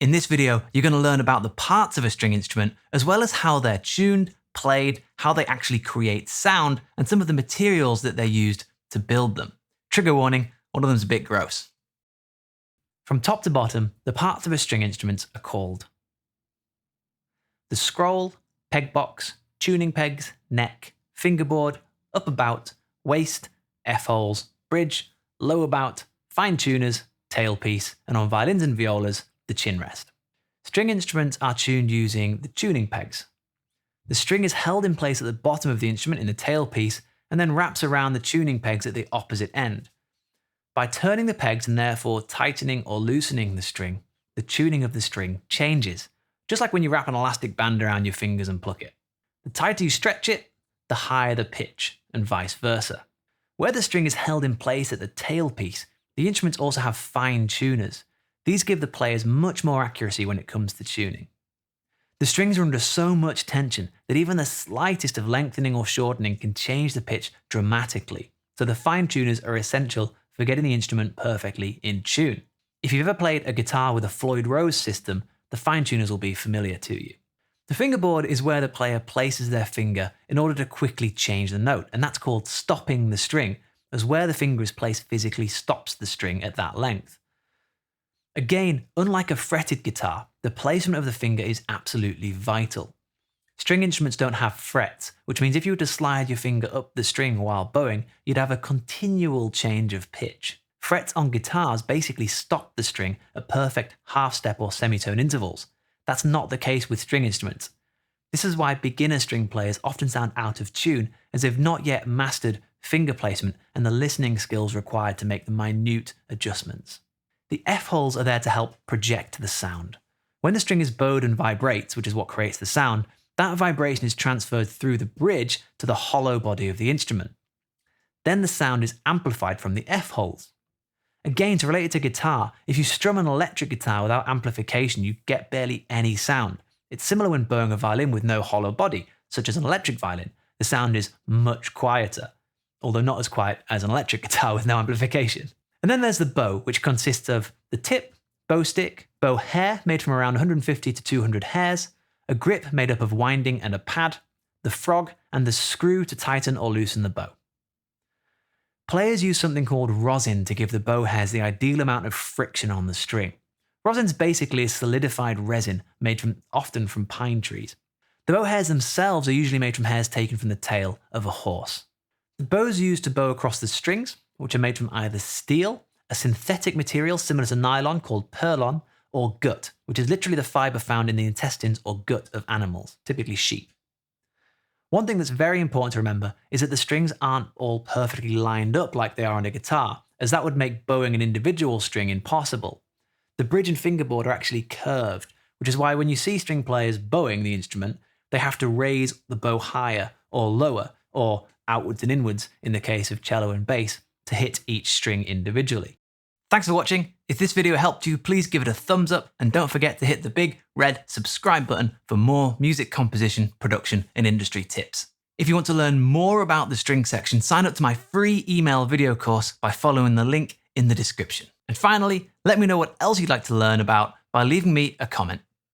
In this video, you're going to learn about the parts of a string instrument, as well as how they're tuned, played, how they actually create sound, and some of the materials that they're used to build them. Trigger warning, one of them's a bit gross. From top to bottom, the parts of a string instrument are called the scroll, peg box, tuning pegs, neck, fingerboard, upper bout, waist, F-holes, bridge, lower bout, fine tuners, tailpiece, and on violins and violas, the chin rest. String instruments are tuned using the tuning pegs. The string is held in place at the bottom of the instrument in the tailpiece and then wraps around the tuning pegs at the opposite end. By turning the pegs and therefore tightening or loosening the string, the tuning of the string changes, just like when you wrap an elastic band around your fingers and pluck it. The tighter you stretch it, the higher the pitch, and vice versa. Where the string is held in place at the tailpiece, the instruments also have fine tuners. These give the players much more accuracy when it comes to tuning. The strings are under so much tension that even the slightest of lengthening or shortening can change the pitch dramatically, so the fine tuners are essential for getting the instrument perfectly in tune. If you've ever played a guitar with a Floyd Rose system, the fine tuners will be familiar to you. The fingerboard is where the player places their finger in order to quickly change the note, and that's called stopping the string, as where the finger is placed physically stops the string at that length. Again, unlike a fretted guitar, the placement of the finger is absolutely vital. String instruments don't have frets, which means if you were to slide your finger up the string while bowing, you'd have a continual change of pitch. Frets on guitars basically stop the string at perfect half-step or semitone intervals. That's not the case with string instruments. This is why beginner string players often sound out of tune, as they've not yet mastered finger placement and the listening skills required to make the minute adjustments. The F-holes are there to help project the sound. When the string is bowed and vibrates, which is what creates the sound, that vibration is transferred through the bridge to the hollow body of the instrument. Then the sound is amplified from the F-holes. Again, to relate it to guitar, if you strum an electric guitar without amplification, you get barely any sound. It's similar when bowing a violin with no hollow body, such as an electric violin. The sound is much quieter, although not as quiet as an electric guitar with no amplification. And then there's the bow, which consists of the tip, bow stick, bow hair made from around 150 to 200 hairs, a grip made up of winding and a pad, the frog, and the screw to tighten or loosen the bow. Players use something called rosin to give the bow hairs the ideal amount of friction on the string. Rosin's basically a solidified resin made often from pine trees. The bow hairs themselves are usually made from hairs taken from the tail of a horse. The bows used to bow across the strings, which are made from either steel, a synthetic material similar to nylon called perlon, or gut, which is literally the fibre found in the intestines or gut of animals, typically sheep. One thing that's very important to remember is that the strings aren't all perfectly lined up like they are on a guitar, as that would make bowing an individual string impossible. The bridge and fingerboard are actually curved, which is why when you see string players bowing the instrument, they have to raise the bow higher or lower, or outwards and inwards in the case of cello and bass, to hit each string individually. Thanks for watching. If this video helped you, please give it a thumbs up and don't forget to hit the big red subscribe button for more music composition, production, and industry tips. If you want to learn more about the string section, sign up to my free email video course by following the link in the description. And finally, let me know what else you'd like to learn about by leaving me a comment.